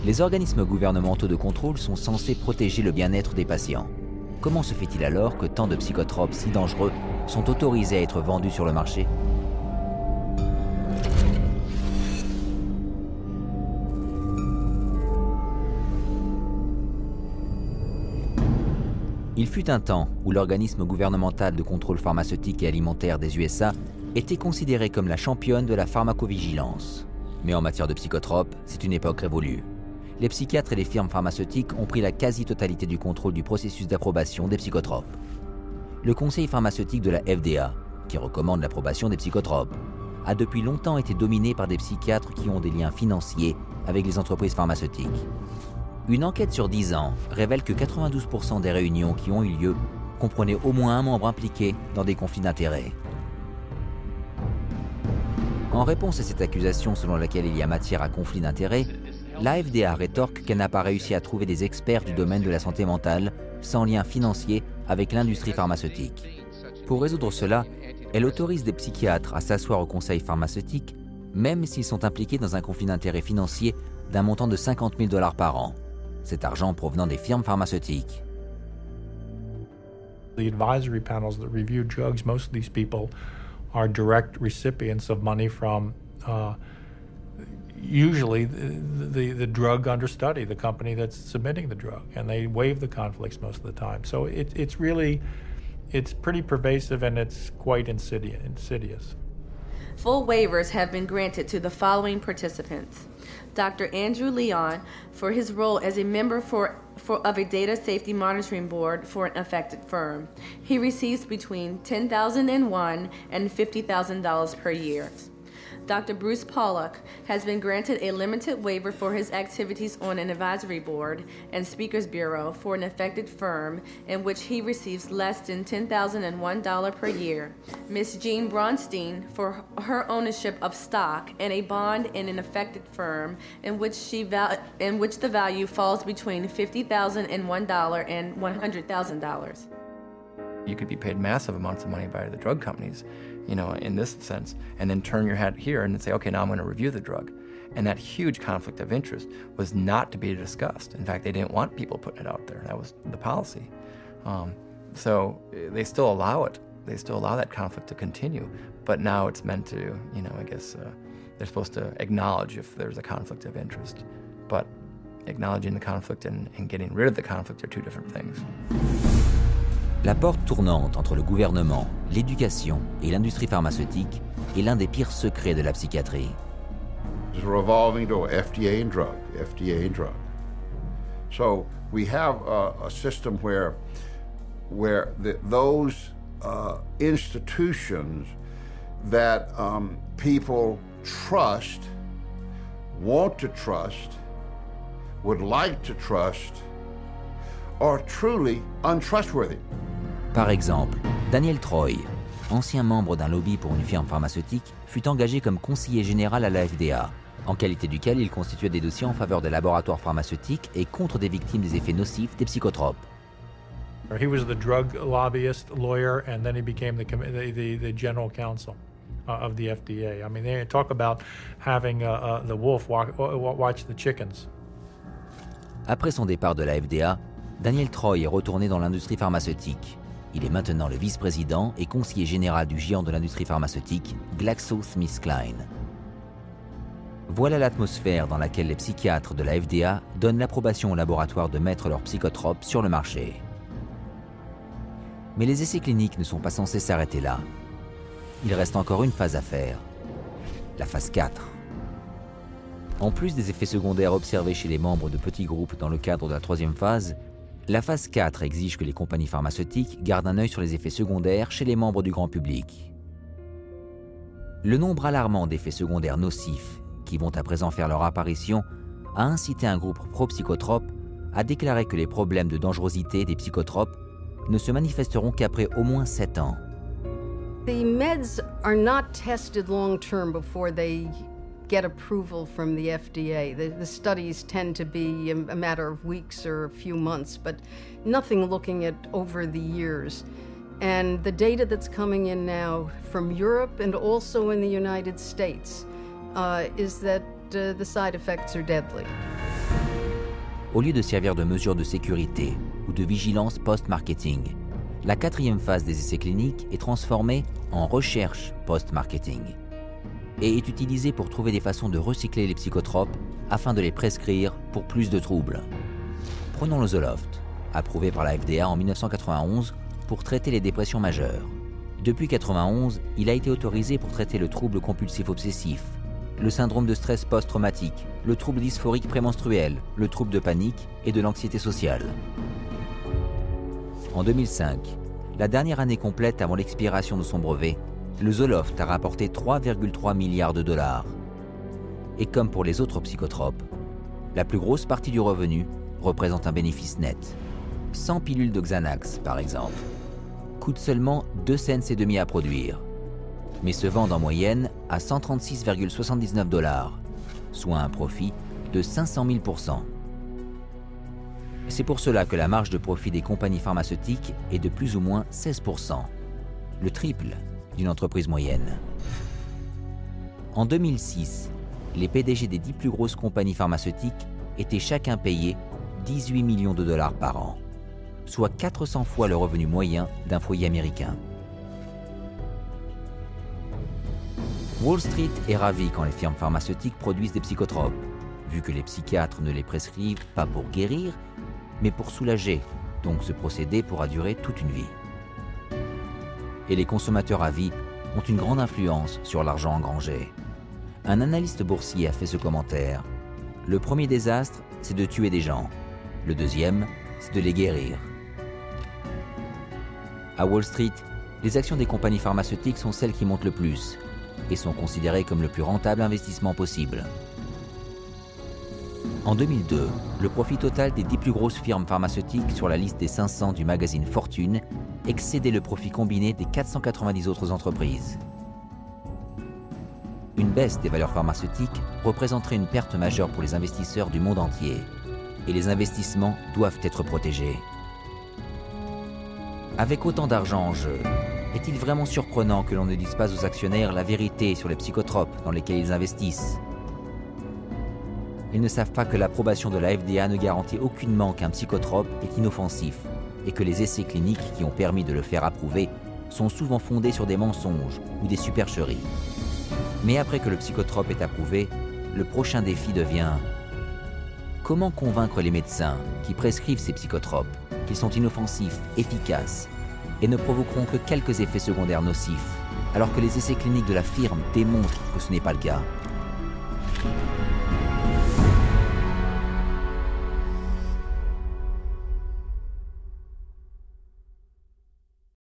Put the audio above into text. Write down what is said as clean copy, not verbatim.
Les organismes gouvernementaux de contrôle sont censés protéger le bien-être des patients. Comment se fait-il alors que tant de psychotropes si dangereux sont autorisés à être vendus sur le marché? Il fut un temps où l'organisme gouvernemental de contrôle pharmaceutique et alimentaire des USA était considéré comme la championne de la pharmacovigilance. Mais en matière de psychotropes, c'est une époque révolue. Les psychiatres et les firmes pharmaceutiques ont pris la quasi-totalité du contrôle du processus d'approbation des psychotropes. Le conseil pharmaceutique de la FDA, qui recommande l'approbation des psychotropes, a depuis longtemps été dominé par des psychiatres qui ont des liens financiers avec les entreprises pharmaceutiques. Une enquête sur 10 ans révèle que 92% des réunions qui ont eu lieu comprenaient au moins un membre impliqué dans des conflits d'intérêts. En réponse à cette accusation selon laquelle il y a matière à conflit d'intérêts, la FDA rétorque qu'elle n'a pas réussi à trouver des experts du domaine de la santé mentale sans lien financier avec l'industrie pharmaceutique. Pour résoudre cela, elle autorise des psychiatres à s'asseoir au conseil pharmaceutique, même s'ils sont impliqués dans un conflit d'intérêts financier d'un montant de 50 000 $ par an. Cet argent provenant des firmes pharmaceutiques. The advisory panels that review drugs, most of these people are direct recipients of money from usually the drug under study, the company that's submitting the drug, and they waive the conflicts most of the time. So it's pretty pervasive and it's quite insidious. Full waivers have been granted to the following participants. Dr. Andrew Leon for his role as a member of a data safety monitoring board for an affected firm. He receives between $10,001 and $50,000 per year. Dr. Bruce Pollock has been granted a limited waiver for his activities on an advisory board and speakers bureau for an affected firm in which he receives less than $10,001 per year. Ms. Jean Bronstein for her ownership of stock and a bond in an affected firm in which the value falls between $50,001 and $100,000. You could be paid massive amounts of money by the drug companies, in this sense, and then turn your head here and then say, okay, now I'm going to review the drug. And that huge conflict of interest was not to be discussed. In fact, they didn't want people putting it out there. That was the policy. So they still allow it. They still allow that conflict to continue. But now it's meant to, I guess they're supposed to acknowledge if there's a conflict of interest. But acknowledging the conflict and getting rid of the conflict are two different things. La porte tournante entre le gouvernement, l'éducation et l'industrie pharmaceutique est l'un des pires secrets de la psychiatrie. It's a revolving door, FDA and drug, FDA and drug. So we have a system where those institutions that people trust, want to trust, would like to trust, are truly untrustworthy. Par exemple, Daniel Troy, ancien membre d'un lobby pour une firme pharmaceutique, fut engagé comme conseiller général à la FDA, en qualité duquel il constituait des dossiers en faveur des laboratoires pharmaceutiques et contre des victimes des effets nocifs des psychotropes. He was the drug lobbyist lawyer, and then he became the general counsel of the FDA. I mean, they talk about having the wolf watch the chickens. Après son départ de la FDA, Daniel Troy est retourné dans l'industrie pharmaceutique. Il est maintenant le vice-président et conseiller général du géant de l'industrie pharmaceutique, GlaxoSmithKline. Voilà l'atmosphère dans laquelle les psychiatres de la FDA donnent l'approbation aux laboratoires de mettre leurs psychotropes sur le marché. Mais les essais cliniques ne sont pas censés s'arrêter là. Il reste encore une phase à faire, la phase 4. En plus des effets secondaires observés chez les membres de petits groupes dans le cadre de la 3e phase, la phase 4 exige que les compagnies pharmaceutiques gardent un œil sur les effets secondaires chez les membres du grand public. Le nombre alarmant d'effets secondaires nocifs, qui vont à présent faire leur apparition, a incité un groupe pro-psychotropes à déclarer que les problèmes de dangerosité des psychotropes ne se manifesteront qu'après au moins 7 ans. The meds are not tested long term before they get approval from the FDA. The studies tend to be a matter of weeks or a few months, but nothing looking at over the years. And the data that's coming in now from Europe and also in the United States is that the side effects are deadly. Au lieu de servir de mesure de sécurité ou de vigilance post-marketing, la quatrième phase des essais cliniques est transformée en recherche post-marketing et est utilisée pour trouver des façons de recycler les psychotropes afin de les prescrire pour plus de troubles. Prenons le Zoloft, approuvé par la FDA en 1991 pour traiter les dépressions majeures. Depuis 1991, il a été autorisé pour traiter le trouble compulsif obsessif, le syndrome de stress post-traumatique, le trouble dysphorique prémenstruel, le trouble de panique et de l'anxiété sociale. En 2005, la dernière année complète avant l'expiration de son brevet, le Zoloft a rapporté 3,3 milliards de dollars. Et comme pour les autres psychotropes, la plus grosse partie du revenu représente un bénéfice net. 100 pilules de Xanax, par exemple, coûtent seulement 2,5 cents à produire, mais se vendent en moyenne à 136,79 $, soit un profit de 500 000%. C'est pour cela que la marge de profit des compagnies pharmaceutiques est de plus ou moins 16%, le triple d'une entreprise moyenne. En 2006, les PDG des 10 plus grosses compagnies pharmaceutiques étaient chacun payés 18 millions de dollars par an, soit 400 fois le revenu moyen d'un foyer américain. Wall Street est ravi quand les firmes pharmaceutiques produisent des psychotropes, vu que les psychiatres ne les prescrivent pas pour guérir, mais pour soulager, donc ce procédé pourra durer toute une vie. Et les consommateurs avis ont une grande influence sur l'argent engrangé. Un analyste boursier a fait ce commentaire: le premier désastre, c'est de tuer des gens. Le deuxième, c'est de les guérir. À Wall Street, les actions des compagnies pharmaceutiques sont celles qui montent le plus et sont considérées comme le plus rentable investissement possible. En 2002, le profit total des 10 plus grosses firmes pharmaceutiques sur la liste des 500 du magazine Fortune excédait le profit combiné des 490 autres entreprises. Une baisse des valeurs pharmaceutiques représenterait une perte majeure pour les investisseurs du monde entier, et les investissements doivent être protégés. Avec autant d'argent en jeu, est-il vraiment surprenant que l'on ne dise pas aux actionnaires la vérité sur les psychotropes dans lesquels ils investissent? Ils ne savent pas que l'approbation de la FDA ne garantit aucunement qu'un psychotrope est inoffensif et que les essais cliniques qui ont permis de le faire approuver sont souvent fondés sur des mensonges ou des supercheries. Mais après que le psychotrope est approuvé, le prochain défi devient: comment convaincre les médecins qui prescrivent ces psychotropes qu'ils sont inoffensifs, efficaces et ne provoqueront que quelques effets secondaires nocifs, alors que les essais cliniques de la firme démontrent que ce n'est pas le cas?